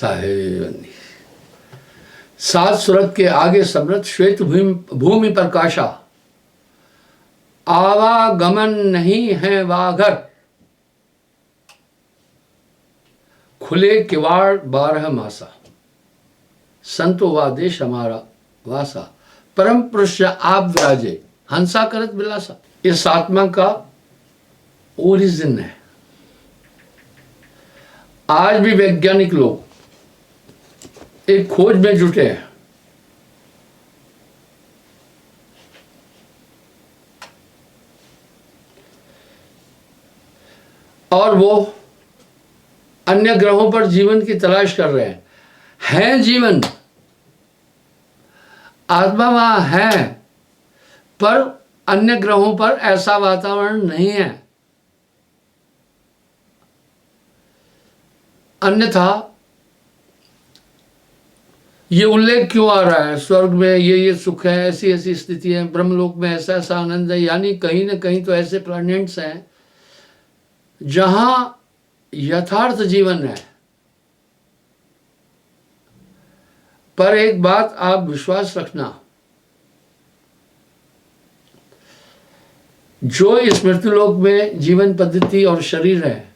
साहेब सात सुरत के आगे समृत श्वेत भूमि प्रकाशा, आवागमन नहीं है वाघर, खुले किवाड़ 12 मासा, संतो वा देश हमारा वासा, परम पुरुष आप विराजे, हंसा करत बिलासा। इस आत्मा का ओरिजिन है। आज भी वैज्ञानिक लोग एक खोज में जुटे हैं। और वो अन्य ग्रहों पर जीवन की तलाश कर रहे हैं। है जीवन, आत्मा वहां है, पर अन्य ग्रहों पर ऐसा वातावरण नहीं है। अन्यथा ये उल्लेख क्यों आ रहा है, स्वर्ग में ये सुख है, ऐसी ऐसी स्थिति है, ब्रह्मलोक में ऐसा ऐसा आनंद है। यानी कहीं ना कहीं तो ऐसे प्लैनेट्स हैं जहां यथार्थ जीवन है। पर एक बात आप विश्वास रखना, जो इस मृत्युलोक में जीवन पद्धति और शरीर है,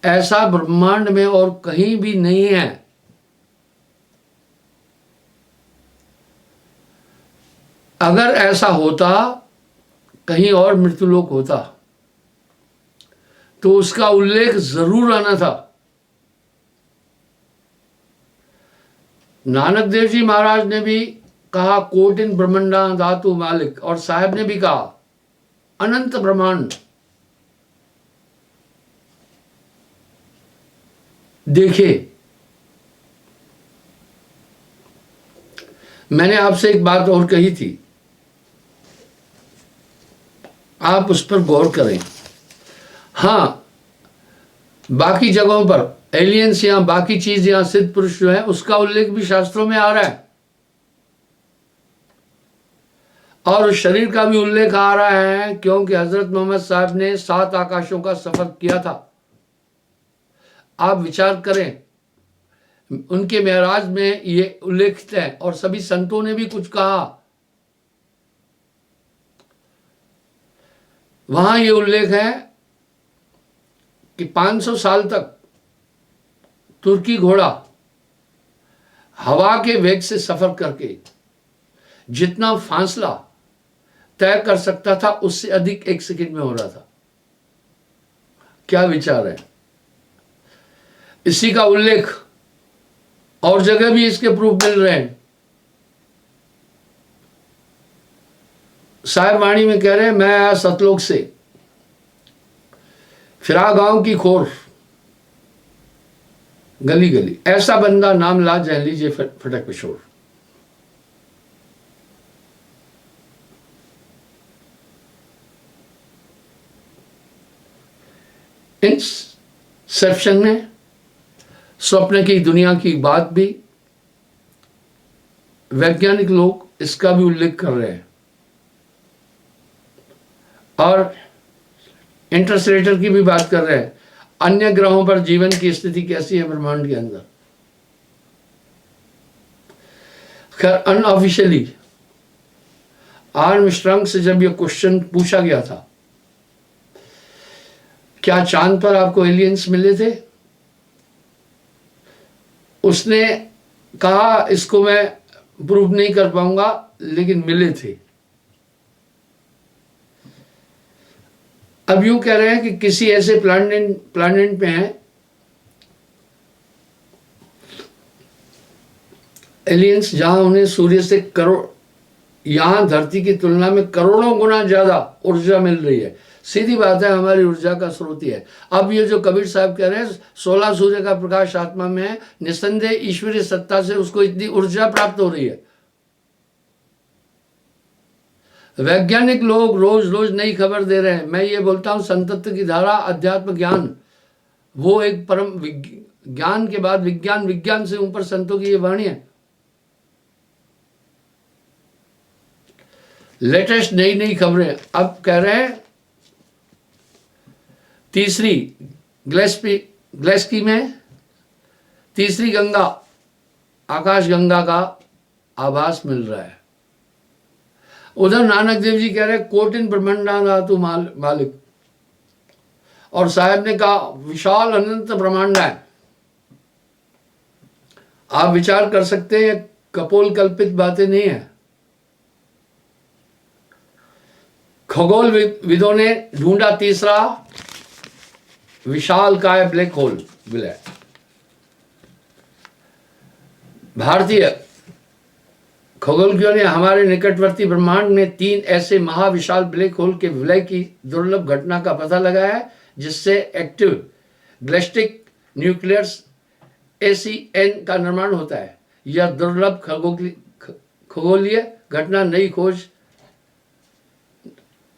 ऐसा ब्रह्मांड में और कहीं भी नहीं है। अगर ऐसा होता, कहीं और मृत्युलोक होता, तो उसका उल्लेख जरूर आना था। नानक देव जी महाराज ने भी कहा कोटिन ब्रह्मांडा धातु मालिक, और साहब ने भी कहा अनंत ब्रह्मांड। देखिए, मैंने आपसे एक बात और कही थी, आप उस पर गौर करें। हाँ, बाकी जगहों पर एलियंस या बाकी चीज या सिद्ध पुरुष जो है, उसका उल्लेख भी शास्त्रों में आ रहा है, और उस शरीर का भी उल्लेख आ रहा है, क्योंकि हजरत मोहम्मद साहब ने 7 आकाशों का सफर किया था। आप विचार करें, उनके मेराज में ये उल्लेखित है, और सभी संतों ने भी कुछ कहा। वहां ये उल्लेख है कि 500 साल तक तुर्की घोड़ा हवा के वेग से सफर करके जितना फासला तय कर सकता था, उससे अधिक 1 सेकंड में हो रहा था। क्या विचार है? इसी का उल्लेख और जगह भी इसके प्रूफ मिल रहे हैं। साहिब वाणी में कह रहे हैं, मैं आया सतलोक से, फिरा गांव की खोर, गली गली ऐसा बंदा नाम ला जह लीजिए फटक पिछोड़। इंसेप्शन में स्वप्न की दुनिया की बात भी वैज्ञानिक लोग इसका भी उल्लेख कर रहे हैं, और इंटरस्टेलर की भी बात कर रहे हैं। अन्य ग्रहों पर जीवन की स्थिति कैसी है ब्रह्मांड के अंदर। खैर, अनऑफिशियली आर्मस्ट्रांग से जब यह क्वेश्चन पूछा गया था, क्या चांद पर आपको एलियंस मिले थे, उसने कहा इसको मैं प्रूव नहीं कर पाऊंगा, लेकिन मिले थे। अब यूं कह रहे हैं कि किसी ऐसे प्लैनेट पे हैं एलियंस जहां उन्हें सूर्य से यहां धरती की तुलना में करोड़ों गुना ज्यादा ऊर्जा मिल रही है। सीधी बात है, हमारी ऊर्जा का स्रोत ही है। अब ये जो कबीर साहब कह रहे हैं 16 सूर्य का प्रकाश आत्मा में है, निस्संदेह ईश्वरीय सत्ता से उसको इतनी ऊर्जा प्राप्त हो रही है। वैज्ञानिक लोग रोज रोज नई खबर दे रहे हैं। मैं ये बोलता हूं, संतत्व की धारा, अध्यात्म ज्ञान, वो एक परम ज्ञान के बाद विज्ञान, विज्ञान से ऊपर संतों की ये वाणी है। लेटेस्ट नई नई खबरें अब कह रहे हैं तीसरी ग्लेस्की में तीसरी गंगा आकाश गंगा का आभास मिल रहा है। उधर नानक देव जी कह रहे कोटिन ब्रह्मांडा धातु मालिक, और साहब ने कहा विशाल अनंत ब्रह्मांड है। आप विचार कर सकते हैं, कपोल कल्पित बातें नहीं है। खगोल विदों ने ढूंढा तीसरा विशाल काय ब्लैक होल विलय। भारतीय खगोलज्ञों ने हमारे निकटवर्ती ब्रह्मांड में 3 ऐसे महाविशाल ब्लैक होल के विलय की दुर्लभ घटना का पता लगाया है, जिससे एक्टिव गैलेक्टिक न्यूक्लियस ACN का निर्माण होता है। यह दुर्लभ खगोलीय घटना नई खोज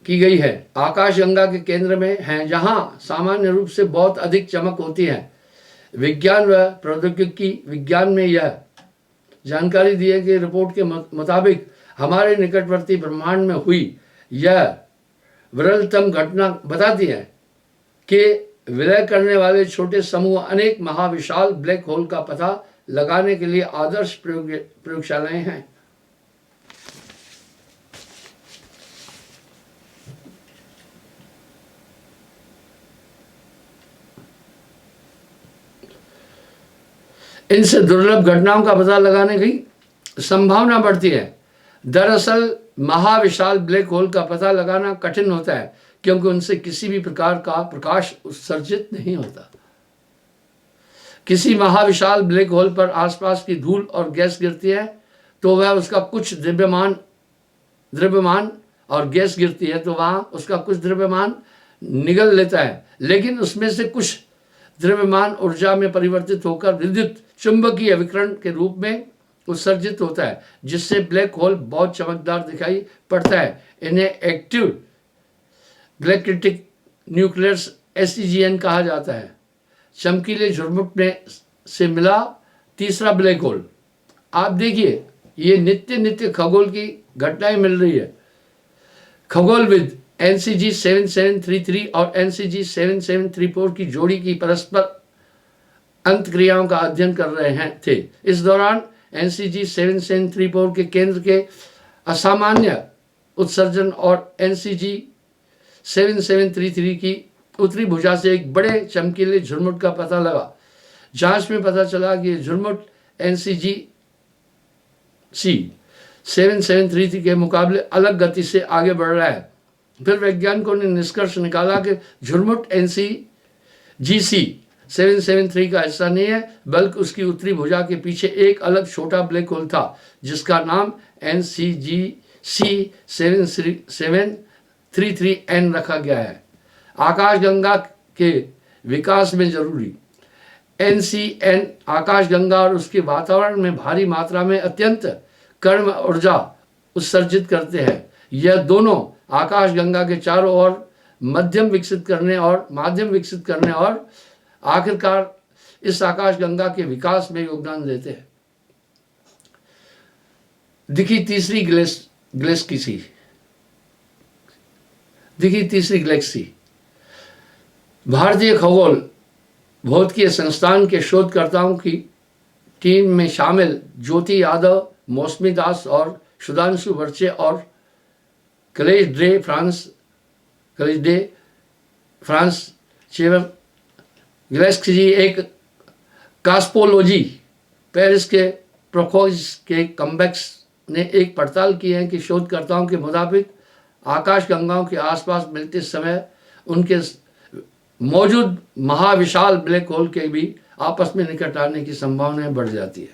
की गई है, आकाश गंगा के केंद्र में है, जहां सामान्य रूप से बहुत अधिक चमक होती है। विज्ञान व प्रौद्योगिकी विज्ञान में यह जानकारी दी गई रिपोर्ट के मुताबिक हमारे निकटवर्ती ब्रह्मांड में हुई यह विरलतम घटना बताती है कि विलय करने वाले छोटे समूह अनेक महाविशाल ब्लैक होल का पता लगाने के लिए आदर्श प्रयोगशालाएं हैं। इनसे दुर्लभ घटनाओं का पता लगाने की संभावना बढ़ती है। दरअसल महाविशाल ब्लैक होल का पता लगाना कठिन होता है, क्योंकि उनसे किसी भी प्रकार का प्रकाश उत्सर्जित नहीं होता। किसी महाविशाल ब्लैक होल पर आसपास की धूल और गैस गिरती है तो वह उसका कुछ द्रव्यमान और गैस गिरती है तो वहां उसका कुछ द्रव्यमान निगल लेता है, लेकिन उसमें से कुछ द्रव्यमान ऊर्जा में परिवर्तित होकर विद्युत चुंबकीय विकिरण के रूप में उत्सर्जित होता है, जिससे ब्लैक होल बहुत चमकदार दिखाई पड़ता है। इन्हें एक्टिव गैलेक्टिक न्यूक्लियस ACGN कहा जाता है। चमकीले झुरमुट में से मिला तीसरा ब्लैक होल। आप देखिए, ये नित्य खगोल की घटनाएं मिल रही है। खगोलविद NCG 7733 और NCG 7734 की जोड़ी की परस्पर अंतक्रियाओं का अध्ययन कर रहे थे। इस दौरान NCG 7734 के केंद्र के असामान्य उत्सर्जन और NCG 7733 की उत्तरी भुजा से एक बड़े चमकीले झुरमुट का पता लगा। जांच में पता चला कि झुरमुट NCG 7733 के मुकाबले अलग गति से आगे बढ़ रहा है। फिर वैज्ञानिकों ने निष्कर्ष निकाला कि झुरमुट NCGC 773 का हिस्सा नहीं है, बल्कि उसकी उत्तरी भुजा के पीछे एक अलग छोटा ब्लैक होल था, जिसका नाम NCGC 7733N रखा गया है। आकाशगंगा के विकास में जरूरी NCN आकाशगंगा और उसके वातावरण में भारी मात्रा में अत्यंत कण ऊर्जा उत्सर्जित करते हैं। यह दोनों आकाशगंगा के चारों ओर माध्यम विकसित करने और आखिरकार इस आकाशगंगा के विकास में योगदान देते हैं। दिखी तीसरी गैलेक्सी। भारतीय खगोल भौतिकी संस्थान के शोधकर्ताओं की टीम में शामिल ज्योति यादव, मौसमी दास और सुधांशु बर्चे और कलेज डे फ्रांस चेवर गैलेक्सी एक कास्पोलॉजी पेरिस के प्रोखोज के कम्बैक्स ने एक पड़ताल की है कि शोधकर्ताओं के मुताबिक आकाशगंगाओं के आसपास मिलते समय उनके मौजूद महाविशाल ब्लैक होल के भी आपस में निकट आने की संभावनाएं बढ़ जाती है।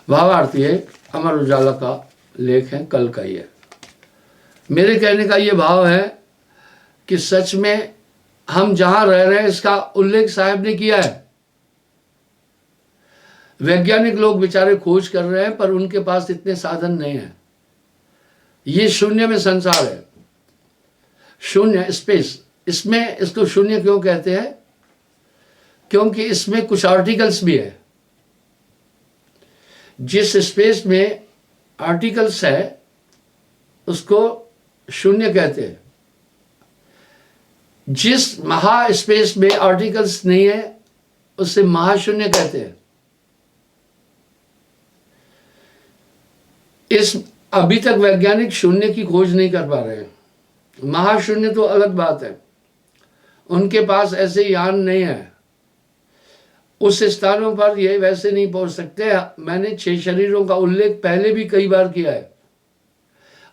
भावार्थ ये अमर उजाला का लेख है, कल का ही है। मेरे कहने का ये भाव है कि सच में हम जहां रह रहे हैं इसका उल्लेख साहब ने किया है। वैज्ञानिक लोग बेचारे खोज कर रहे हैं, पर उनके पास इतने साधन नहीं है। ये शून्य में संसार है, शून्य स्पेस। इसमें इसको शून्य क्यों कहते हैं? क्योंकि इसमें कुछ आर्टिकल्स भी है। जिस स्पेस में आर्टिकल्स है उसको शून्य कहते हैं। जिस महास्पेस में आर्टिकल्स नहीं है उससे महाशून्य कहते हैं। इस अभी तक वैज्ञानिक शून्य की खोज नहीं कर पा रहे हैं। महाशून्य तो अलग बात है, उनके पास ऐसे यान नहीं है, उस स्थानों पर ये वैसे नहीं पहुंच सकते। मैंने 6 शरीरों का उल्लेख पहले भी कई बार किया है।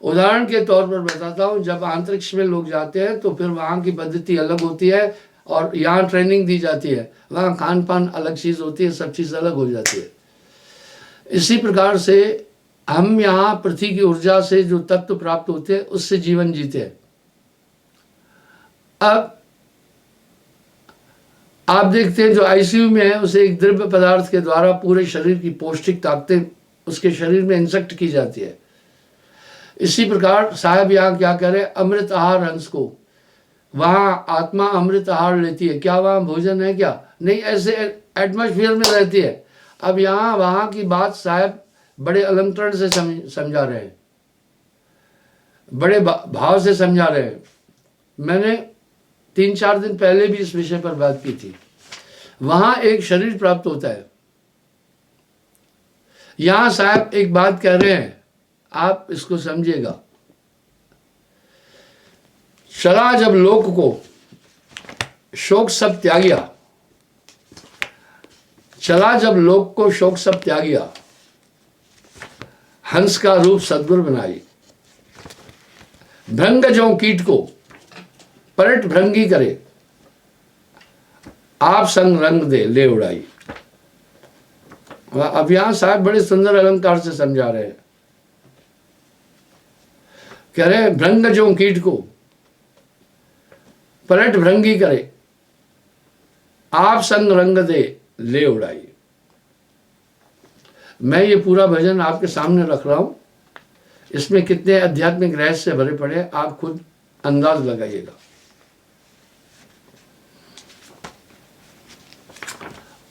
उदाहरण के तौर पर बताता हूं, जब अंतरिक्ष में लोग जाते हैं तो फिर वहां की पद्धति अलग होती है और यहाँ ट्रेनिंग दी जाती है, वहाँ खान पान अलग चीज होती है, सब चीज अलग हो जाती है। इसी प्रकार से हम यहाँ पृथ्वी की ऊर्जा से जो तत्व प्राप्त होते हैं उससे जीवन जीते हैं। अब आप देखते हैं जो आईसीयू में है उसे एक द्रव्य पदार्थ के द्वारा पूरे शरीर की पौष्टिक ताकतें उसके शरीर में इंजेक्ट की जाती है। इसी प्रकार साहब यहाँ क्या कह रहे हैं, अमृत आहार हंस को, वहां आत्मा अमृत आहार लेती है। क्या वहां भोजन है? क्या नहीं, ऐसे एटमॉस्फेयर में रहती है। अब यहाँ वहां की बात साहब बड़े अलंकरण से समझा रहे हैं, बड़े भाव से समझा रहे हैं। मैंने 3-4 दिन पहले भी इस विषय पर बात की थी। वहां एक शरीर प्राप्त होता है। यहां साहब एक बात कह रहे हैं, आप इसको समझिएगा। चला जब लोक को शोक सब त्यागिया, चला जब लोक को शोक सब त्यागिया, हंस का रूप सद्गुरु बनाई, भृंग जो कीट को पलट भृंगी करे, आप संग रंग दे ले उड़ाई। अब यहां साहब बड़े सुंदर अलंकार से समझा रहे हैं। कह रहे हैं भृंग जो कीट को पलट भृंगी करे, आप संग रंग दे ले उड़ाई। मैं ये पूरा भजन आपके सामने रख रहा हूं, इसमें कितने आध्यात्मिक रहस्य भरे पड़े आप खुद अंदाज लगाइएगा।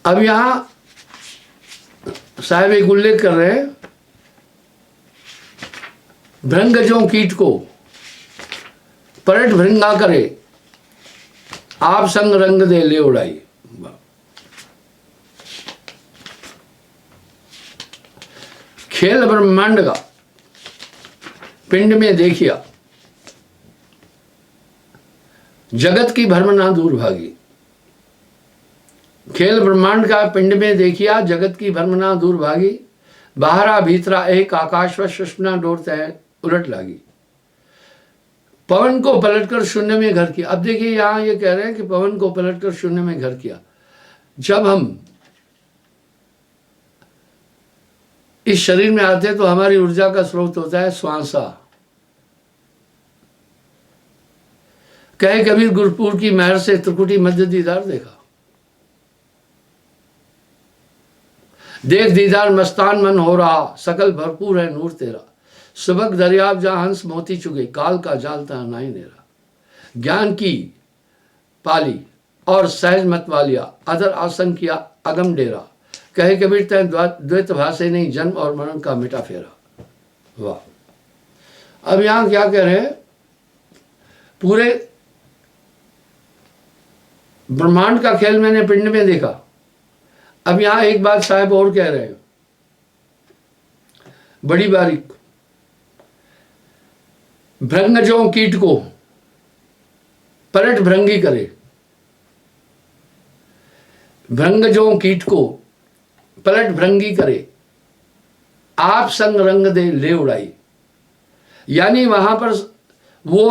अब यहां साहब एक उल्लेख कर रहे हैं, भृंग जो कीट को पलट भृंगा करे, आप संग रंग दे ले उड़ाई। खेल ब्रह्मांड का पिंड में देखिया, जगत की भ्रमना दूर भागी। खेल ब्रह्मांड का पिंड में देखिया, जगत की भ्रमना दूर भागी, बाहरा भीतरा एक आकाश व सुषमना डोरते हैं उलट लागी। पवन को पलटकर शून्य में घर किया। अब देखिए यहां ये कह रहे हैं कि पवन को पलटकर शून्य में घर किया। जब हम इस शरीर में आते हैं तो हमारी ऊर्जा का स्रोत होता है श्वासा। कहे कबीर गुरपुर की महर से त्रिकुटी मध्य दीदार देखा, देख दीदार मस्तान मन हो रहा, सकल भरपूर है नूर तेरा। सुबक दरियाब जहां हंस मोती चुगे, काल का जाल तहा नाई नेरा। ज्ञान की पाली और सहज मत वालिया, अदर आसन किया अगम डेरा। कहे कबीर तय द्वैत भाषे नहीं, जन्म और मरण का मिटा फेरा। वाह। अब यहां क्या कह रहे हैं, पूरे ब्रह्मांड का खेल मैंने पिंड में देखा। अब यहां एक बात साहब और कह रहे हैं बड़ी बारीक, भृंग जो कीट को पलट भृंगी करे, भृंग जो कीट को पलट भृंगी करे, आप संग रंग दे ले उड़ाई। यानी वहां पर वो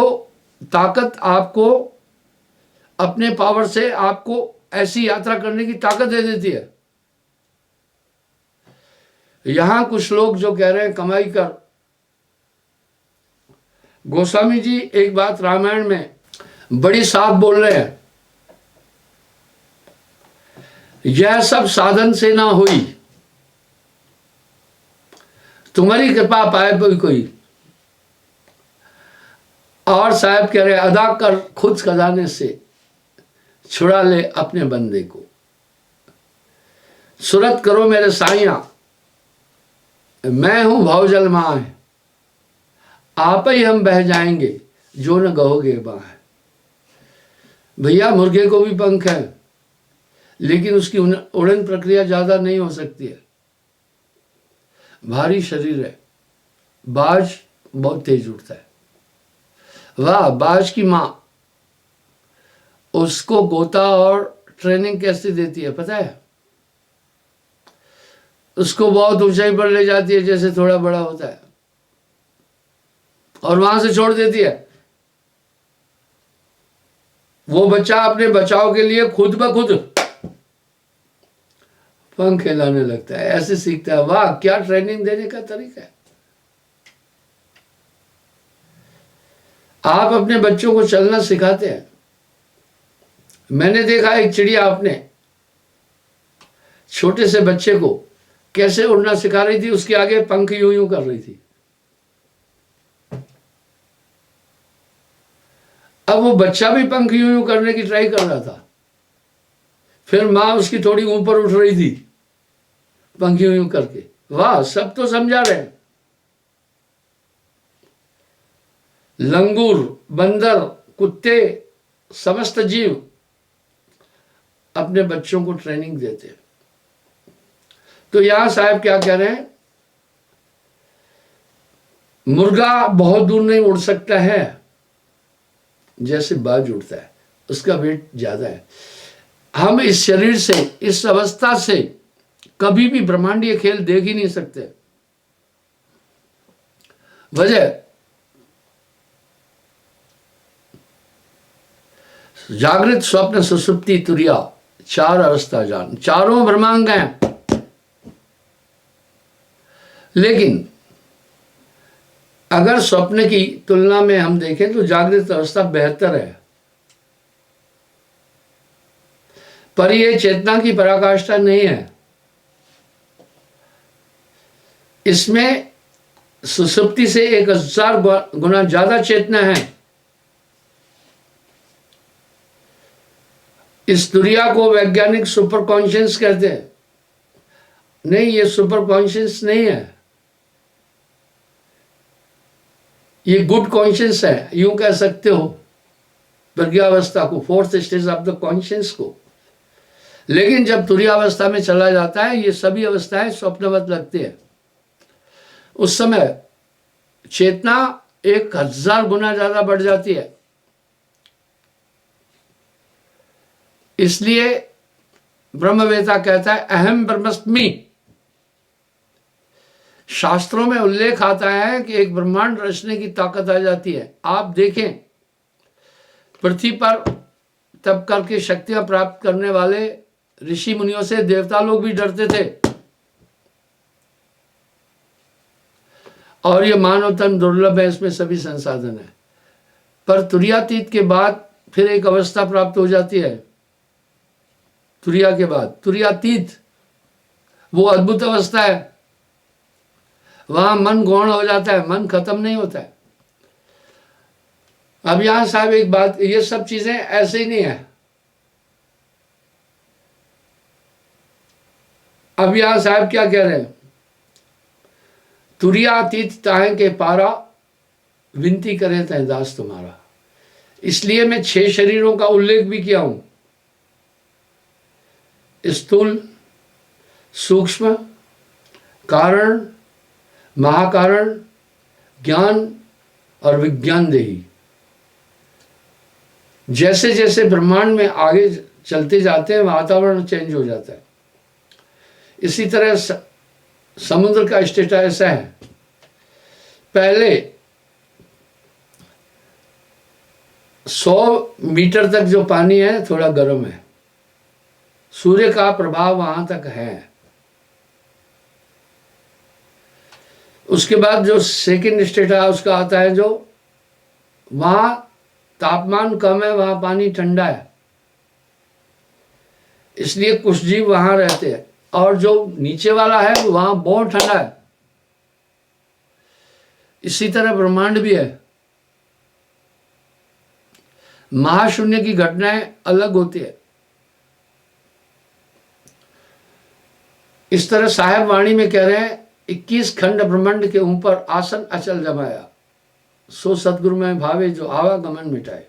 ताकत आपको अपने पावर से आपको ऐसी यात्रा करने की ताकत दे देती है। यहां कुछ लोग जो कह रहे हैं कमाई कर, गोस्वामी जी एक बात रामायण में बड़ी साफ बोल रहे हैं, यह सब साधन से ना हुई, तुम्हारी कृपा पाए कोई। और साहब कह रहे अदा कर खुद खजाने से, छुड़ा ले अपने बंदे को। सुरत करो मेरे साइया, मैं हूं भवजल मां, आप ही हम बह जाएंगे जो न गहोगे बाह। भैया मुर्गे को भी पंख है, लेकिन उसकी उड़न प्रक्रिया ज्यादा नहीं हो सकती है। भारी शरीर है, बाज बहुत तेज उड़ता है। वाह, बाज की माँ उसको गोता और ट्रेनिंग कैसे देती है पता है? उसको बहुत ऊंचाई पर ले जाती है जैसे थोड़ा बड़ा होता है, और वहां से छोड़ देती है। वो बच्चा अपने बचाव के लिए खुद ब खुद पंख हिलाने लगता है, ऐसे सीखता है। वाह, क्या ट्रेनिंग देने का तरीका है। आप अपने बच्चों को चलना सिखाते हैं। मैंने देखा एक चिड़िया अपने छोटे से बच्चे को कैसे उड़ना सिखा रही थी, उसके आगे पंख यूं यूं कर रही थी। अब वो बच्चा भी पंख यूं यूं करने की ट्राई कर रहा था, फिर माँ उसकी थोड़ी ऊपर उठ रही थी पंख यूं यूं करके। वाह, सब तो समझा रहे हैं। लंगूर, बंदर, कुत्ते, समस्त जीव अपने बच्चों को ट्रेनिंग देते हैं। तो यहां साहब क्या कह रहे हैं? मुर्गा बहुत दूर नहीं उड़ सकता है जैसे बाज उड़ता है, उसका वेट ज्यादा है। हम इस शरीर से, इस अवस्था से कभी भी ब्रह्मांडीय खेल देख ही नहीं सकते। वजह, जागृत, स्वप्न, सुषुप्ति, तुरिया, 4 अवस्था जान, चारों ब्रह्मांड हैं। लेकिन अगर स्वप्न की तुलना में हम देखें तो जागृत अवस्था बेहतर है, पर यह चेतना की पराकाष्ठा नहीं है। इसमें सुषुप्ति से 1000 गुना ज्यादा चेतना है। इस तुरिया को वैज्ञानिक सुपर कॉन्शियस कहते हैं। नहीं, ये सुपर कॉन्शियस नहीं है, ये गुड कॉन्शियस है, यूं कह सकते हो प्रज्ञावस्था को, 4th stage of the conscious को। लेकिन जब तुरियावस्था में चला जाता है, ये सभी अवस्थाएं स्वप्नवत लगती है। उस समय चेतना 1000 गुना ज्यादा बढ़ जाती है। इसलिए ब्रह्मवेता कहता है अहम ब्रह्मस्मि। शास्त्रों में उल्लेख आता है कि एक ब्रह्मांड रचने की ताकत आ जाती है। आप देखें, पृथ्वी पर तप करके शक्तियां प्राप्त करने वाले ऋषि मुनियों से देवता लोग भी डरते थे, और ये मानव तन दुर्लभ है, इसमें सभी संसाधन है। पर तुरियातीत के बाद फिर एक अवस्था प्राप्त हो जाती है। तुरिया के बाद तुरियातीत, वो अद्भुत अवस्था है। वहां मन गौण हो जाता है, मन खत्म नहीं होता है। अब यहां साहब एक बात, ये सब चीजें ऐसे ही नहीं है। अब यहां साहब क्या कह रहे हैं? तुरियातीत ताहे के पारा, विनती करे तय दास तुम्हारा। इसलिए मैं 6 शरीरों का उल्लेख भी किया हूं, स्थूल, सूक्ष्म, कारण, महाकारण, ज्ञान और विज्ञान देही। जैसे जैसे ब्रह्मांड में आगे चलते जाते हैं, वातावरण चेंज हो जाता है। इसी तरह समुद्र का स्टेट ऐसा है, पहले 100 मीटर तक जो पानी है थोड़ा गर्म है, सूर्य का प्रभाव वहां तक है। उसके बाद जो सेकंड स्टेट है उसका आता है, जो वहां तापमान कम है, वहां पानी ठंडा है, इसलिए कुछ जीव वहां रहते हैं। और जो नीचे वाला है वहां बहुत ठंडा है। इसी तरह ब्रह्मांड भी है। महाशून्य की घटनाएं अलग होती है। इस तरह साहेब वाणी में कह रहे हैं, 21 खंड ब्रह्मांड के ऊपर आसन अचल जमाया, सो सतगुरु में भावे जो आवागमन मिटाए।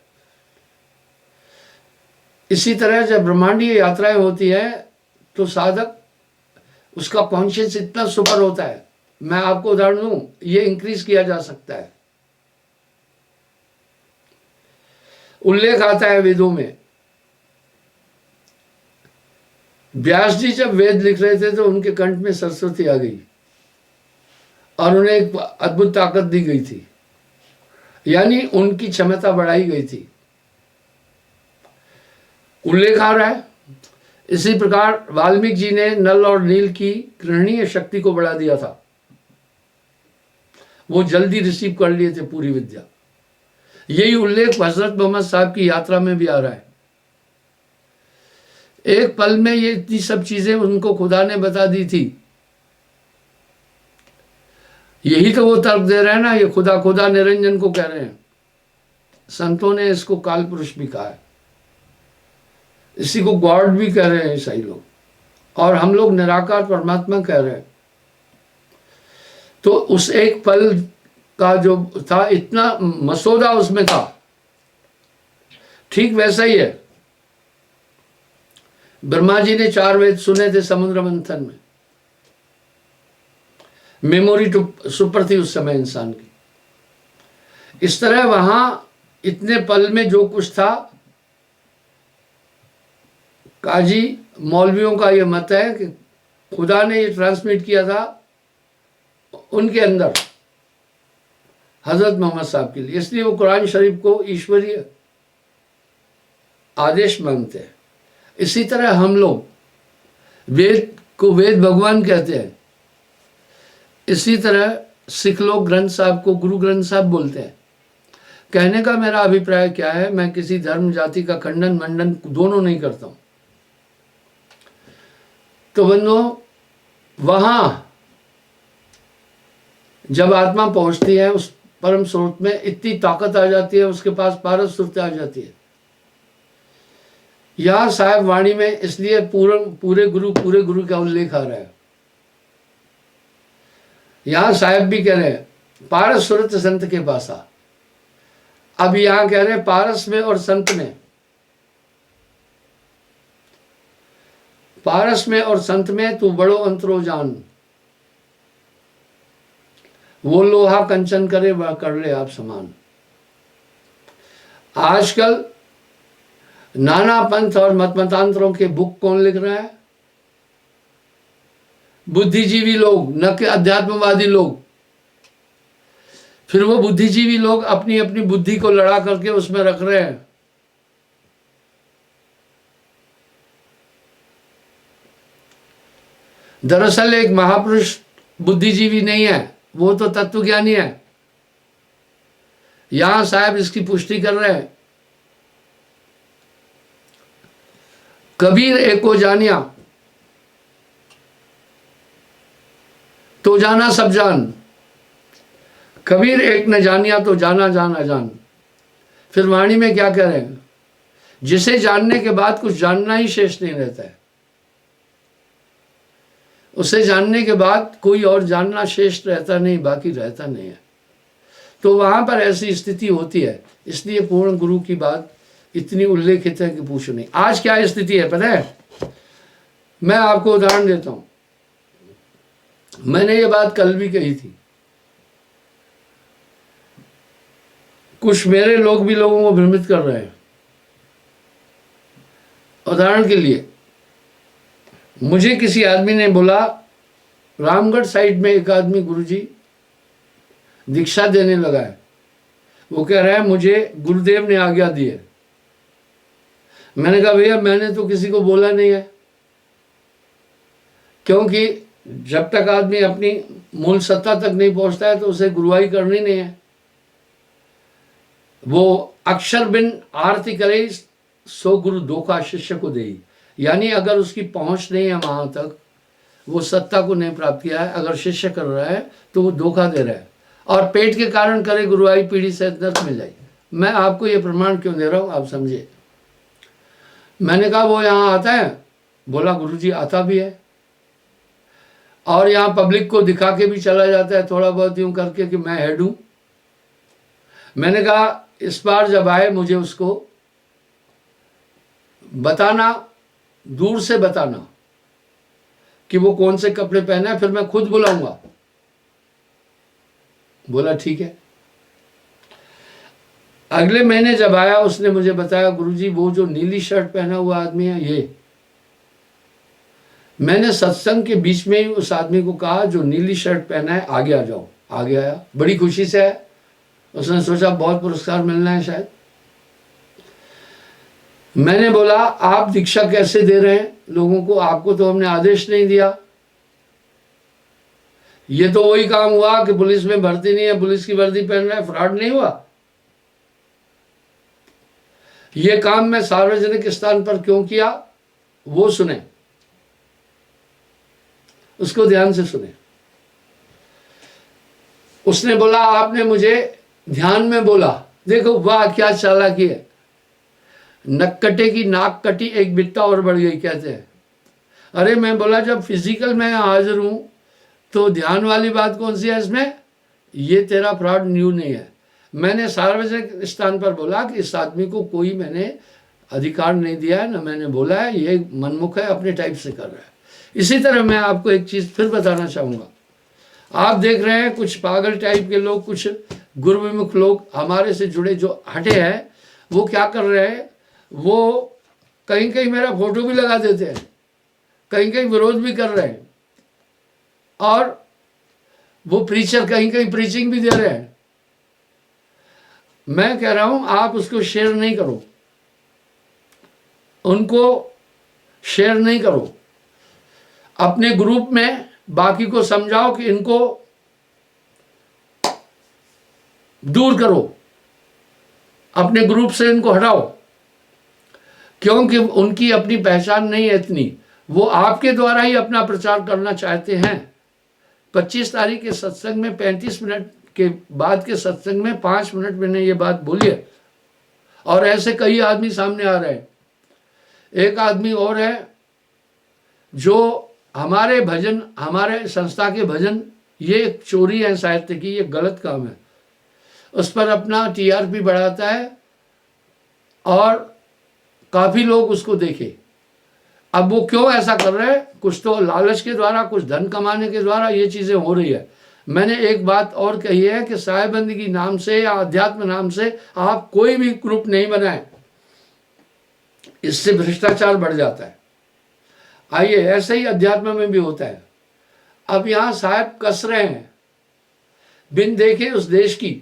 इसी तरह जब ब्रह्मांडीय यात्राएं होती है तो साधक, उसका कॉन्शियस इतना सुपर होता है। मैं आपको उदाहरण दूं, ये इंक्रीज किया जा सकता है। उल्लेख आता है वेदों में, व्यास जी जब वेद लिख रहे थे तो उनके कंठ में सरस्वती आ गई और उन्हें एक अद्भुत ताकत दी गई थी, यानी उनकी क्षमता बढ़ाई गई थी। उल्लेख आ रहा है। इसी प्रकार वाल्मीकि जी ने नल और नील की ग्रहणीय शक्ति को बढ़ा दिया था, वो जल्दी रिसीव कर लिए थे पूरी विद्या। यही उल्लेख हजरत मोहम्मद साहब की यात्रा में भी आ रहा है। एक पल में ये इतनी सब चीजें उनको खुदा ने बता दी थी। यही तो वो तर्क दे रहे हैं ना, ये खुदा खुदा निरंजन को कह रहे हैं। संतों ने इसको काल पुरुष भी कहा है, इसी को गॉड भी कह रहे हैं ईसाई लोग, और हम लोग निराकार परमात्मा कह रहे हैं। तो उस एक पल का जो था, इतना मसौदा उसमें था। ठीक वैसा ही है, ब्रह्मा जी ने 4 वेद सुने थे समुद्र मंथन में। मेमोरी टू सुपर थी उस समय इंसान की। इस तरह वहां इतने पल में जो कुछ था, काजी मौलवियों का यह मत है कि खुदा ने ये ट्रांसमिट किया था उनके अंदर हजरत मोहम्मद साहब के लिए, इसलिए वो कुरान शरीफ को ईश्वरीय आदेश मानते हैं। इसी तरह हम लोग वेद को वेद भगवान कहते हैं। इसी तरह सिख लोग ग्रंथ साहब को गुरु ग्रंथ साहब बोलते हैं। कहने का मेरा अभिप्राय क्या है, मैं किसी धर्म जाति का खंडन मंडन दोनों नहीं करता हूं। तो बंधुओं, वहां जब आत्मा पहुंचती है उस परम स्रोत में, इतनी ताकत आ जाती है, उसके पास पारस सुरता आ जाती है। यहां साहेब वाणी में इसलिए पूरे गुरु का उल्लेख आ रहा है। यहां साहेब भी कह रहे हैं पारस सुरत संत के पास आ। अब यहां कह रहे हैं पारस में और संत में। पारस में और संत में तू बड़ो अंतरो जान, वो लोहा कंचन करे वह कर ले आप समान। आजकल नाना पंथ और मतमतांतरों के बुक कौन लिख रहा है? बुद्धिजीवी लोग, न कि अध्यात्मवादी लोग। फिर वो बुद्धिजीवी लोग अपनी अपनी बुद्धि को लड़ा करके उसमें रख रहे हैं। दरअसल एक महापुरुष बुद्धिजीवी नहीं है, वो तो तत्वज्ञानी है। यहां साहब इसकी पुष्टि कर रहे हैं। कबीर एक को जानिया तो जाना सब जान, कबीर एक न जानिया तो जाना जाना जान। फिर वाणी में क्या कह रहे हैं? जिसे जानने के बाद कुछ जानना ही शेष नहीं रहता है, उसे जानने के बाद कोई और जानना शेष रहता नहीं, बाकी रहता नहीं है। तो वहां पर ऐसी स्थिति होती है, इसलिए पूर्ण गुरु की बात इतनी उल्लेखित है कि पूछो नहीं। आज क्या स्थिति है पता है? मैं आपको उदाहरण देता हूं। मैंने ये बात कल भी कही थी। कुछ मेरे लोग भी लोगों को भ्रमित कर रहे हैं। उदाहरण के लिए, मुझे किसी आदमी ने बोला, रामगढ़ साइड में एक आदमी गुरुजी दीक्षा देने लगा है। वो कह रहा है मुझे गुरुदेव ने आज्ञा दी है। मैंने कहा भैया मैंने तो किसी को बोला नहीं है, क्योंकि जब तक आदमी अपनी मूल सत्ता तक नहीं पहुंचता है तो उसे गुरुआई करनी नहीं है। वो अक्षर बिन आरती करे सो गुरु धोखा शिष्य को दे। यानी अगर उसकी पहुंच नहीं है वहां तक, वो सत्ता को नहीं प्राप्त किया है, अगर शिष्य कर रहा है तो वो धोखा दे रहा है, और पेट के कारण करे गुरुआई पीढ़ी से नरक में जाए। मैं आपको ये प्रमाण क्यों दे रहा हूं आप समझे। मैंने कहा वो यहाँ आता है? बोला गुरुजी आता भी है, और यहाँ पब्लिक को दिखा के भी चला जाता है थोड़ा बहुत यूं करके कि मैं हेड हूं। मैंने कहा इस बार जब आए मुझे उसको बताना, दूर से बताना कि वो कौन से कपड़े पहना है, फिर मैं खुद बुलाऊंगा। बोला ठीक है। अगले महीने जब आया उसने मुझे बताया, गुरुजी वो जो नीली शर्ट पहना हुआ आदमी है ये। मैंने सत्संग के बीच में ही उस आदमी को कहा जो नीली शर्ट पहना है आगे आ जाओ। आगे आया, बड़ी खुशी से आया। उसने सोचा बहुत पुरस्कार मिलना है शायद। मैंने बोला आप दीक्षा कैसे दे रहे हैं लोगों को, आपको तो हमने आदेश नहीं दिया। ये तो वही काम हुआ कि पुलिस में भर्ती नहीं है, पुलिस की वर्दी पहन रहा है, फ्रॉड नहीं हुआ। ये काम मैं सार्वजनिक स्थान पर क्यों किया वो सुने, उसको ध्यान से सुने। उसने बोला आपने मुझे ध्यान में बोला। देखो वाह क्या चालाकी है। नक कटे की नाक कटी, एक बित्ता और बढ़ गई कहते हैं। अरे मैं बोला जब फिजिकल में हाजिर हूं तो ध्यान वाली बात कौन सी है इसमें। ये तेरा फ्रॉड न्यू नहीं है। मैंने सार्वजनिक स्थान पर बोला कि इस आदमी को कोई मैंने अधिकार नहीं दिया है, ना मैंने बोला है, ये मनमुख है, अपने टाइप से कर रहा है। इसी तरह मैं आपको एक चीज़ फिर बताना चाहूँगा। आप देख रहे हैं कुछ पागल टाइप के लोग, कुछ गुरुविमुख लोग हमारे से जुड़े जो हटे हैं, वो क्या कर रहे हैं, वो कहीं कहीं मेरा फोटो भी लगा देते हैं, कहीं कहीं विरोध भी कर रहे हैं, और वो प्रीचर कहीं कहीं प्रीचिंग भी दे रहे हैं। मैं कह रहा हूं आप उसको शेयर नहीं करो, उनको शेयर नहीं करो। अपने ग्रुप में बाकी को समझाओ कि इनको दूर करो, अपने ग्रुप से इनको हटाओ, क्योंकि उनकी अपनी पहचान नहीं है इतनी। वो आपके द्वारा ही अपना प्रचार करना चाहते हैं। 25 तारीख के सत्संग में 35 मिनट के बाद के सत्संग में 5 मिनट मैंने ये बात बोली है, और ऐसे कई आदमी सामने आ रहे हैं। एक आदमी और है जो हमारे भजन, हमारे संस्था के भजन, ये एक चोरी है साहित्य की, ये गलत काम है। उस पर अपना टीआरपी बढ़ाता है और काफी लोग उसको देखे। अब वो क्यों ऐसा कर रहे हैं, कुछ तो लालच के द्वारा, कुछ धन कमाने के द्वारा ये चीजें हो रही है। मैंने एक बात और कही है कि साहेबंदगी नाम से या अध्यात्म नाम से आप कोई भी ग्रुप नहीं बनाए, इससे भ्रष्टाचार बढ़ जाता है। आइए, ऐसे ही अध्यात्म में भी होता है। अब यहां साहब कस रहे हैं, बिन देखे उस देश की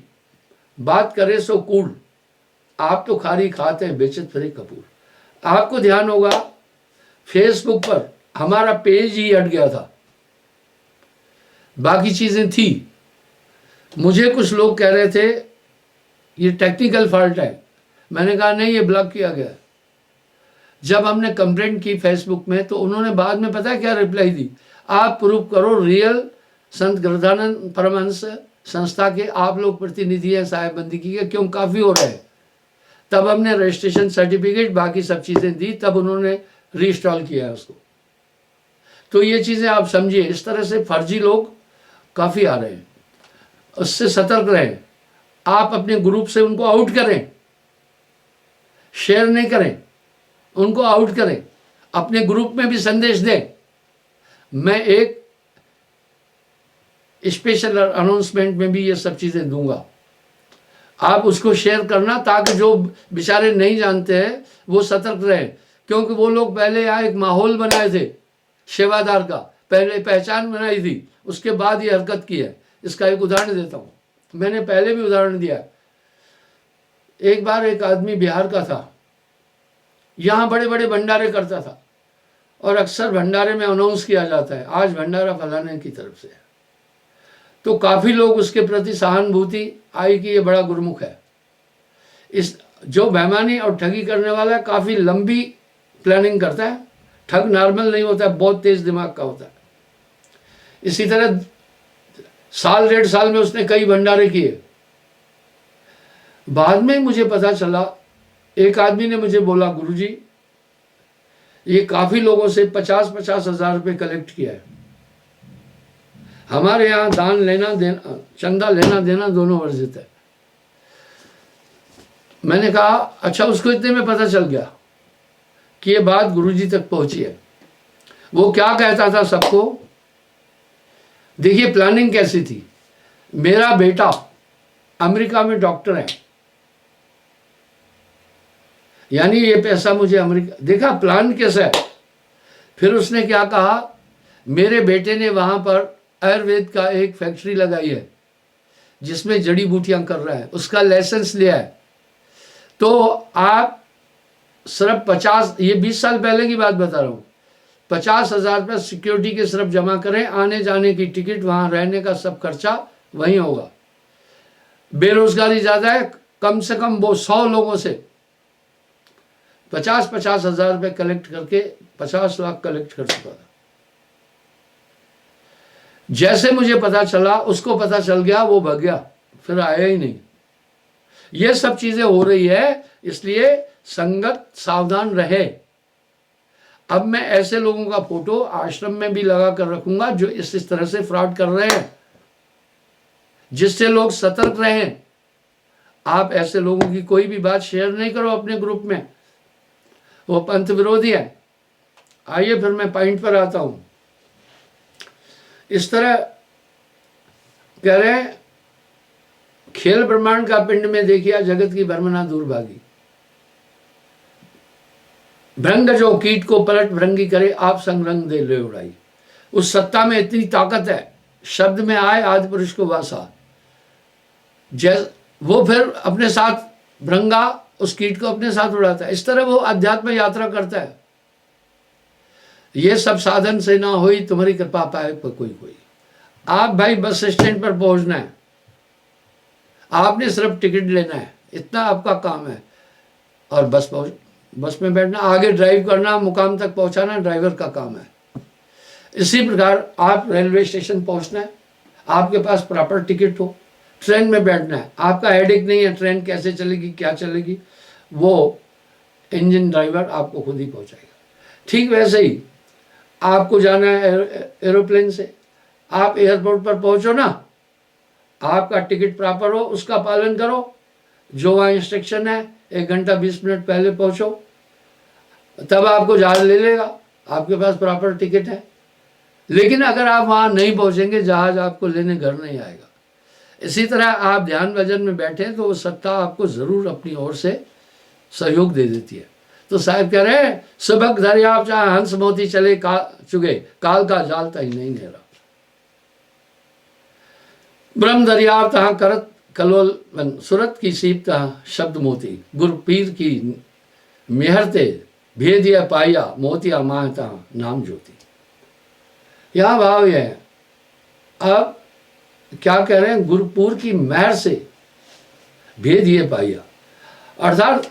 बात करे सो कूड़, आप तो खारी खाते हैं बेचत फिरे कपूर। आपको ध्यान होगा फेसबुक पर हमारा पेज ही हट गया था, बाकी चीजें थी। मुझे कुछ लोग कह रहे थे ये टेक्निकल फॉल्ट है, मैंने कहा नहीं, ये ब्लॉक किया गया। जब हमने कंप्लेंट की फेसबुक में तो उन्होंने बाद में पता है क्या रिप्लाई दी, आप प्रूव करो रियल संत गिरधानंद परमहंस संस्था के आप लोग प्रतिनिधि हैं साहेबबंदी के, क्यों काफी हो रहे हैं। तब हमने रजिस्ट्रेशन सर्टिफिकेट बाकी सब चीजें दी, तब उन्होंने रीइंस्टॉल किया है उसको। तो ये चीजें आप समझिए, इस तरह से फर्जी लोग काफी आ रहे हैं, उससे सतर्क रहें। आप अपने ग्रुप से उनको आउट करें, शेयर नहीं करें, उनको आउट करें, अपने ग्रुप में भी संदेश दें। मैं एक स्पेशल अनाउंसमेंट में भी ये सब चीजें दूंगा, आप उसको शेयर करना, ताकि जो बेचारे नहीं जानते हैं वो सतर्क रहें। क्योंकि वो लोग पहले यहाँ एक माहौल बनाए थे सेवादार का, पहले पहचान बनाई थी, उसके बाद ये हरकत की है। इसका एक उदाहरण देता हूँ, मैंने पहले भी उदाहरण दिया। एक बार एक आदमी बिहार का था, यहाँ बड़े बड़े भंडारे करता था, और अक्सर भंडारे में अनाउंस किया जाता है आज भंडारा फलाने की तरफ से। तो काफी लोग उसके प्रति सहानुभूति आई कि ये बड़ा गुरमुख है। इस जो बेईमानी और ठगी करने वाला है, काफी लंबी प्लानिंग करता है, ठग नॉर्मल नहीं होता है, बहुत तेज दिमाग का होता है। इसी तरह साल 1.5 साल में उसने कई भंडारे किए। बाद में मुझे पता चला, एक आदमी ने मुझे बोला गुरुजी ये काफी लोगों से 50-50 हजार रुपये कलेक्ट किया है। हमारे यहाँ दान लेना देना, चंदा लेना देना दोनों वर्जित है। मैंने कहा अच्छा, उसको इतने में पता चल गया कि ये बात गुरुजी तक पहुंची है। वो क्या कहता था सबको, देखिए प्लानिंग कैसी थी। मेरा बेटा अमेरिका में डॉक्टर है, यानी ये पैसा मुझे अमेरिका, देखा प्लान कैसा है। फिर उसने क्या कहा, मेरे बेटे ने वहां पर आयुर्वेद का एक फैक्ट्री लगाई है जिसमें जड़ी बूटियां कर रहा है, उसका लाइसेंस लिया है। तो आप सिर्फ 50, ये 20 साल पहले की बात बता रहा हूँ, 50,000 रुपये सिक्योरिटी के सिर्फ जमा करें, आने जाने की टिकट, वहां रहने का सब खर्चा वहीं होगा। बेरोजगारी ज्यादा है, कम से कम वो 100 लोगों से 50,000 रुपये कलेक्ट करके 50 लाख कलेक्ट कर चुका था। जैसे मुझे पता चला, उसको पता चल गया, वो भाग गया, फिर आया ही नहीं। ये सब चीजें हो रही है, इसलिए संगत सावधान रहे। अब मैं ऐसे लोगों का फोटो आश्रम में भी लगा कर रखूंगा जो इस तरह से फ्रॉड कर रहे हैं, जिससे लोग सतर्क रहें। आप ऐसे लोगों की कोई भी बात शेयर नहीं करो अपने ग्रुप में, वो पंथ विरोधी है। आइए फिर मैं पॉइंट पर आता हूं। इस तरह कह रहे हैं, खेल ब्रह्मांड का पिंड में देखिया, जगत की भ्रमना दूर भागी। भ्रंग जो कीट को पलट भ्रंगी करे, आप संग रंग दे ले उड़ाई। उस सत्ता में इतनी ताकत है, शब्द में आए आदि पुरुष को वासा। जैसे वो फिर अपने साथ भ्रंगा उस कीट को अपने साथ उड़ाता है, इस तरह वो अध्यात्म यात्रा करता है। ये सब साधन से ना होई, तुम्हारी कृपा पाए कोई कोई। आप भाई बस स्टैंड पर पहुंचना है, आपने सिर्फ टिकट लेना है, इतना आपका काम है। और बस में बैठना, आगे ड्राइव करना, मुकाम तक पहुंचाना ड्राइवर का काम है। इसी प्रकार आप रेलवे स्टेशन पहुंचना है, आपके पास प्रॉपर टिकट हो, ट्रेन में बैठना है, आपका हेडेक नहीं है ट्रेन कैसे चलेगी क्या चलेगी, वो इंजन ड्राइवर आपको खुद ही पहुंचाएगा। ठीक वैसे ही आपको जाना है एरोप्लेन से, आप एयरपोर्ट पर पहुंचो ना, आपका टिकट प्रॉपर हो, उसका पालन करो, जो वहाँ इंस्ट्रक्शन है 1 घंटा 20 मिनट पहले पहुंचो, तब आपको जहाज ले लेगा, आपके पास प्रॉपर टिकट है। लेकिन अगर आप वहाँ नहीं पहुंचेंगे, जहाज आपको लेने घर नहीं आएगा। इसी तरह आप ध्यान भजन में बैठे तो वो सत्ता आपको जरूर अपनी ओर से सहयोग दे देती है। तो साहब कह रहे हैं, सबक दरियाव चाहे हंस मोती चले चुगे, काल का जाल तही नहीं नेरा। ब्रह्म दरियाव तहाँ करत कलोल सुरत की सीप तहाँ शब्द मोती, गुरु पीर की मेहरते भेदिया पाया, मोतिया माह तहाँ नाम ज्योति। यह भाव है। अब क्या कह रहे हैं, गुरुपुर की मेहर से भेद ये पाया, अर्थात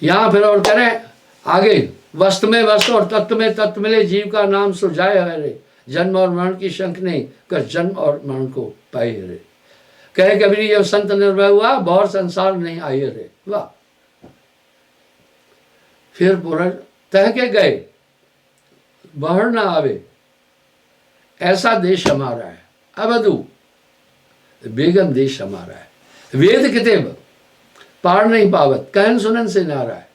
यहां फिर और कह रहे हैं आगे, वस्तु में वस्तु और तत्व में तत्व मिले, जीव का नाम सुजाए हरे, जन्म और मरण की शंख नहीं कर जन्म और मरण को पाए रे। कहे कबीर ये संत निर्भय हुआ, बहुत संसार नहीं आए रे। वाह। फिर पुरन तह के गए, बाहर ना आवे, ऐसा देश हमारा है। अवधु बेगम देश हमारा है। वेद किताब पार नहीं पावत, कहन सुनन से न्यारा है।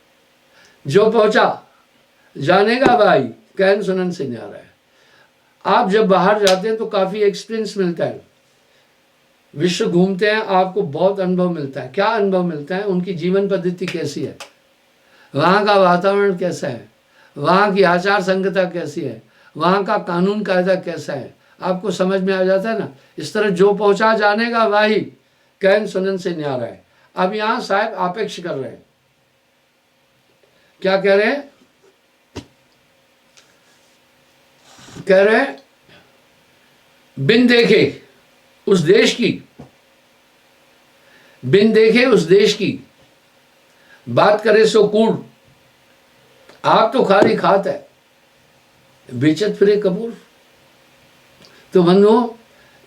जो पहुंचा जानेगा भाई, कहन सुनन से न्यारा है। आप जब बाहर जाते हैं तो काफी एक्सपीरियंस मिलता है, विश्व घूमते हैं, आपको बहुत अनुभव मिलता है। क्या अनुभव मिलता है, उनकी जीवन पद्धति कैसी है, वहाँ का वातावरण कैसा है, वहाँ की आचार संहिता कैसी है, वहाँ का कानून कायदा कैसा है, आपको समझ में आ जाता है ना। इस तरह जो पहुंचा जानेगा भाई, कहन सुनन से न्यारा है। अब यहां साहब आपेक्ष कर रहे हैं, क्या कह रहे हैं, कह रहे हैं बिन देखे उस देश की, बिन देखे उस देश की बात करे सो कूड़। आप तो खाली खात है, बेचत फिरे कपूर। तो बंधुओं,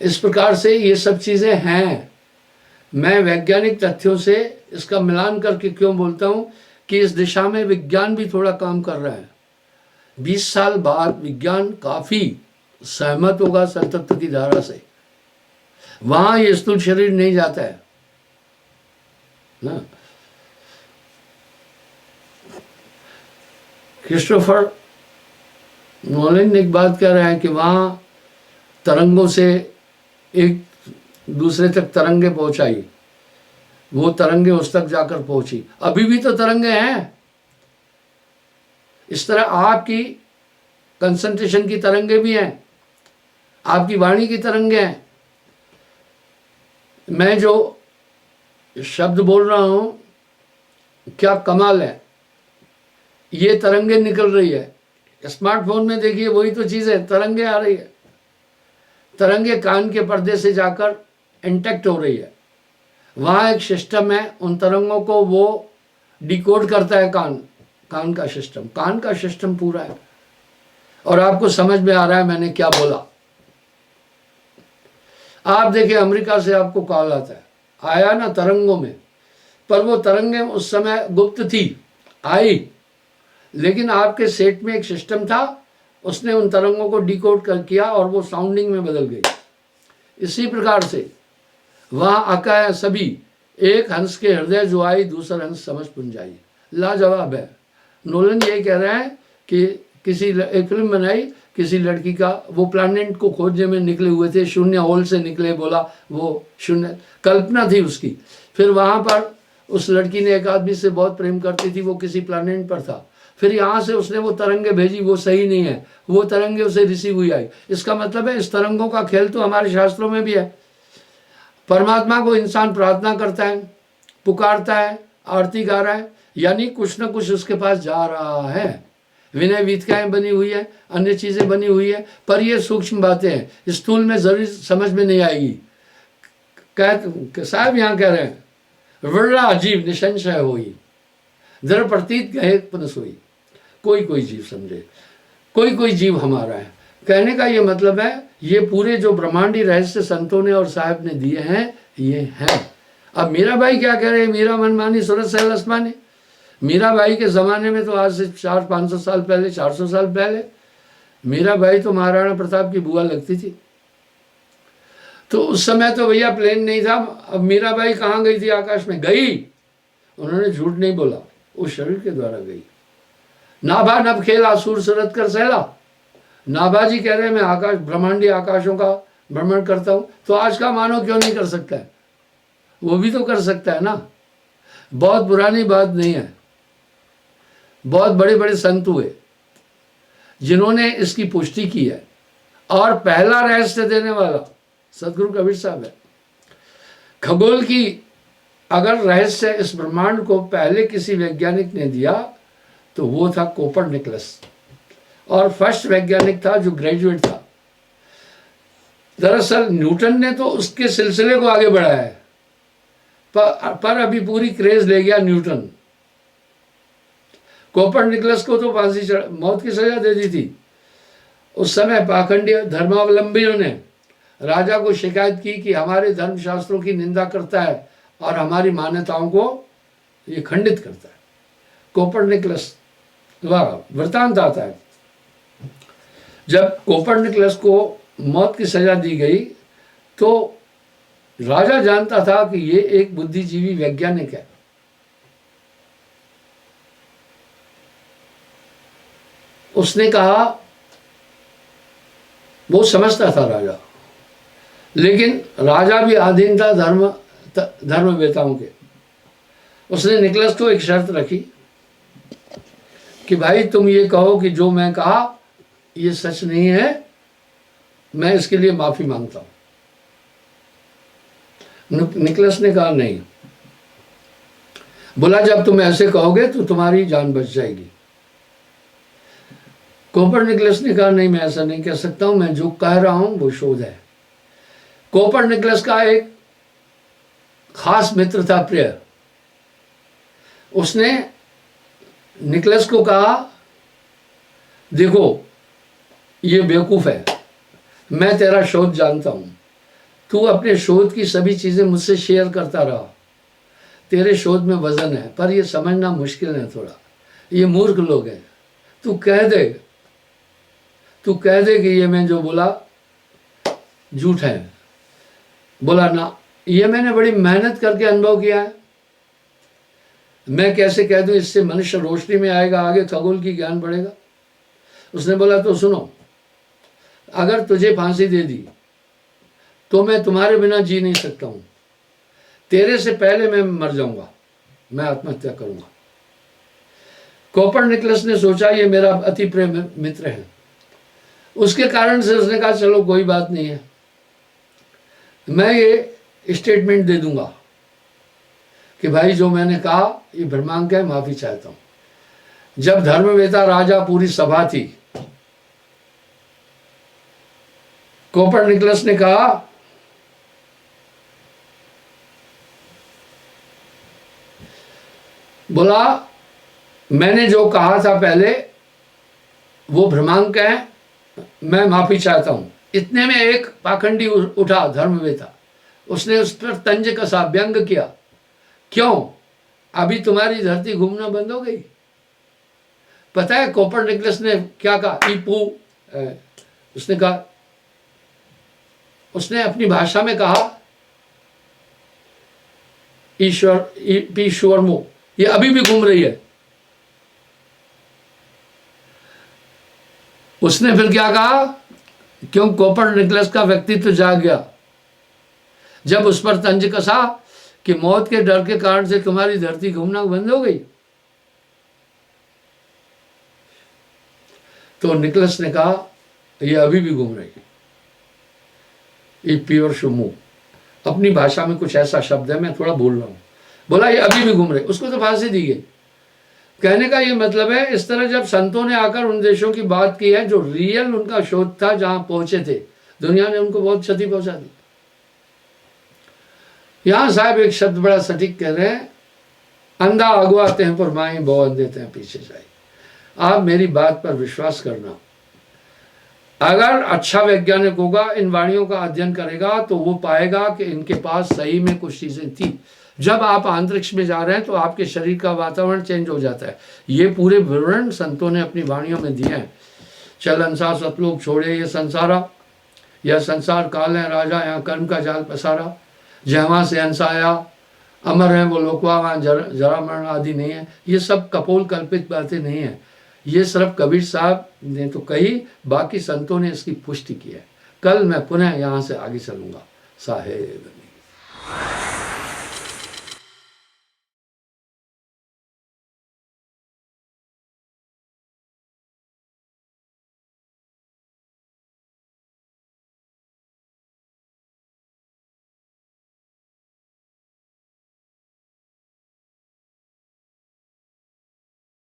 इस प्रकार से ये सब चीजें हैं। मैं वैज्ञानिक तथ्यों से इसका मिलान करके क्यों बोलता हूं कि इस दिशा में विज्ञान भी थोड़ा काम कर रहा है। 20 साल बाद विज्ञान काफी सहमत होगा सरतत्व की धारा से, वहां ये स्थूल शरीर नहीं जाता है ना। क्रिस्टोफर नोलन एक बात कह रहे हैं कि वहाँ तरंगों से एक दूसरे तक तरंगे पहुंचाई, वो तरंगे उस तक जाकर पहुंची। अभी भी तो तरंगे हैं। इस तरह आपकी कंसंट्रेशन की तरंगे भी हैं, आपकी वाणी की तरंगे हैं। मैं जो शब्द बोल रहा हूं, क्या कमाल है, ये तरंगे निकल रही है। स्मार्टफोन में देखिए वही तो चीज़ है, तरंगे आ रही है। तरंगे कान के पर्दे से जाकर इंटेक्ट हो रही है। वहाँ एक सिस्टम है, उन तरंगों को वो डिकोड करता है कान का सिस्टम पूरा है। और आपको समझ में आ रहा है मैंने क्या बोला। आप देखिए अमेरिका से आपको कॉल आता है, आया ना तरंगों में, पर वो तरंगे उस समय गुप्त थी, आई, लेकिन आपके सेट में एक सिस्टम था, उसने उन तरंगों को डिकोड कर किया और वो साउंडिंग में बदल गई। इसी प्रकार से वहाँ आका है सभी, एक हंस के हृदय जो आई, दूसरा हंस समझ पुंजाई। लाजवाब है। नोलन ये कह रहे हैं कि एक फिल्म बनाई, किसी लड़की का, वो प्लैनेट को खोजने में निकले हुए थे, शून्य होल से निकले, बोला वो शून्य, कल्पना थी उसकी। फिर वहाँ पर उस लड़की ने एक आदमी से बहुत प्रेम करती थी, वो किसी प्लैनेट पर था। फिर यहाँ से उसने वो तरंगे भेजी, वो सही नहीं है, वो तरंगे उसे रिसीव हुई आई। इसका मतलब है इस तरंगों का खेल तो हमारे शास्त्रों में भी है। परमात्मा को इंसान प्रार्थना करता है, पुकारता है, आरती गा रहा है, यानी कुछ ना कुछ उसके पास जा रहा है। विनय वीतिकाएं बनी हुई है, अन्य चीजें बनी हुई है, पर ये सूक्ष्म बातें हैं, स्थूल में जरूर समझ में नहीं आएगी। साहब यहाँ कह रहे हैं, बड़ा अजीब निसंशय होई, दृढ़ प्रतीत गए पुनः सोई। कोई जीव समझे, कोई जीव हमारा है। कहने का ये मतलब है, ये पूरे जो ब्रह्मांडी रहस्य संतों ने और साहब ने दिए हैं, ये हैं। अब मीरा भाई क्या कह रहे हैं, मीरा मनमानी सूरत सहल आसमानी। मीरा भाई के ज़माने में तो आज से 400-500 साल पहले, 400 साल पहले, मीरा भाई तो महाराणा प्रताप की बुआ लगती थी। तो उस समय तो भैया प्लेन नहीं था। अब मीरा भाई कहाँ गई थी, आकाश में गई। उन्होंने झूठ नहीं बोला, उस शरीर के द्वारा गई। नाभा नभ खेला सूर सूरत कर सहला। नाभाजी कह रहे हैं मैं आकाश, ब्रह्मांडी आकाशों का भ्रमण करता हूँ। तो आज का मानव क्यों नहीं कर सकता है, वो भी तो कर सकता है ना। बहुत पुरानी बात नहीं है। बहुत बड़े बड़े संत हुए जिन्होंने इसकी पुष्टि की है, और पहला रहस्य देने वाला सदगुरु कबीर साहब है। खगोल की अगर रहस्य इस ब्रह्मांड को पहले किसी वैज्ञानिक ने दिया तो वो था कोपरनिकस, और फर्स्ट वैज्ञानिक था जो ग्रेजुएट था। दरअसल न्यूटन ने तो उसके सिलसिले को आगे बढ़ाया है, पर अभी पूरी क्रेज ले गया न्यूटन। कोपरनिकस को तो फांसी मौत की सजा दे दी थी। उस समय पाखंडी धर्मावलंबियों ने राजा को शिकायत की कि हमारे धर्मशास्त्रों की निंदा करता है और हमारी मान्यताओं को ये खंडित करता है। कोपरनिकस वृतांत आता है, जब कोपरनिकस को मौत की सजा दी गई तो राजा जानता था कि ये एक बुद्धिजीवी वैज्ञानिक है। उसने कहा, वो समझता था राजा, लेकिन राजा भी अधीन था धर्मवेताओं के। उसने निकलस को एक शर्त रखी कि भाई तुम ये कहो कि जो मैं कहा ये सच नहीं है, मैं इसके लिए माफी मांगता हूं। निकलस ने कहा नहीं। बोला जब तुम ऐसे कहोगे तो तुम्हारी जान बच जाएगी। कोपरनिकस ने कहा नहीं, मैं ऐसा नहीं कह सकता हूं, मैं जो कह रहा हूं वो शोध है। कोपरनिकस का एक खास मित्र था प्रिय। उसने निकलस को कहा, देखो ये बेवकूफ है, मैं तेरा शोध जानता हूं, तू अपने शोध की सभी चीजें मुझसे शेयर करता रहा, तेरे शोध में वजन है, पर ये समझना मुश्किल है थोड़ा, ये मूर्ख लोग हैं। तू कह दे कि ये मैं जो बोला झूठ है। बोला ना, ये मैंने बड़ी मेहनत करके अनुभव किया है। मैं कैसे कह दूं इससे मनुष्य रोशनी में आएगा, आगे खगोल की ज्ञान बढ़ेगा। उसने बोला तो सुनो, अगर तुझे फांसी दे दी तो मैं तुम्हारे बिना जी नहीं सकता हूं, तेरे से पहले मैं मर जाऊंगा, मैं आत्महत्या करूंगा। कोपरनिकलस ने सोचा ये मेरा अति प्रिय मित्र है, उसके कारण से उसने कहा चलो कोई बात नहीं है, मैं ये स्टेटमेंट दे दूंगा कि भाई जो मैंने कहा ये भ्रमांक है, माफी चाहता हूं। जब धर्मवेता राजा पूरी सभा थी, कोपरनिकलस ने कहा बोला मैंने जो कहा था पहले वो भ्रमांक है, मैं माफी चाहता हूं। इतने में एक पाखंडी उठा धर्मवेता, उसने उस पर तंज कसा, व्यंग किया, क्यों अभी तुम्हारी धरती घूमना बंद हो गई? पता है कोपरनिकलस ने क्या कहा? उसने कहा, उसने अपनी भाषा में कहा ईश्वरमो, ये अभी भी घूम रही है। उसने फिर क्या कहा? क्यों कोपरनिकलस का व्यक्तित्व जाग गया जब उस पर तंज कसा कि मौत के डर के कारण से तुम्हारी धरती घूमना बंद हो गई। तो निकलस ने कहा ये अभी भी घूम रही है, ये प्योर शुमू। अपनी भाषा में कुछ ऐसा शब्द है, मैं थोड़ा बोल रहा हूं। बोला ये अभी भी घूम रहे, उसको तो फांसी दी गई। कहने का ये मतलब है, इस तरह जब संतों ने आकर उन देशों की बात की है जो रियल उनका शोध था, जहां पहुंचे थे, दुनिया ने उनको बहुत क्षति पहुंचा दी। यहां साहब एक शब्द बड़ा सटीक कह रहे हैं, अंधा अगुआते हैं पर माई बहुत देते हैं पीछे जाए। आप मेरी बात पर विश्वास करना, अगर अच्छा वैज्ञानिक होगा, इन वाणियों का अध्ययन करेगा तो वो पाएगा कि इनके पास सही में कुछ चीजें थी। जब आप अंतरिक्ष में जा रहे हैं तो आपके शरीर का वातावरण चेंज हो जाता है। ये पूरे विवरण संतों ने अपनी वाणियों में दिए हैं। चल अंसार सतलोक छोड़े ये संसारा, यह संसार काल है राजा, यहाँ कर्म का जाल पसारा, जहाँ से हंस आया, अमर है वो लोकवा, वहाँ जरा मरण आदि नहीं है। ये सब कपोल कल्पित बातें नहीं है, ये सिर्फ कबीर साहब ने तो कही, बाकी संतों ने इसकी पुष्टि की है। कल मैं पुनः यहाँ से आगे चलूँगा। साहेब।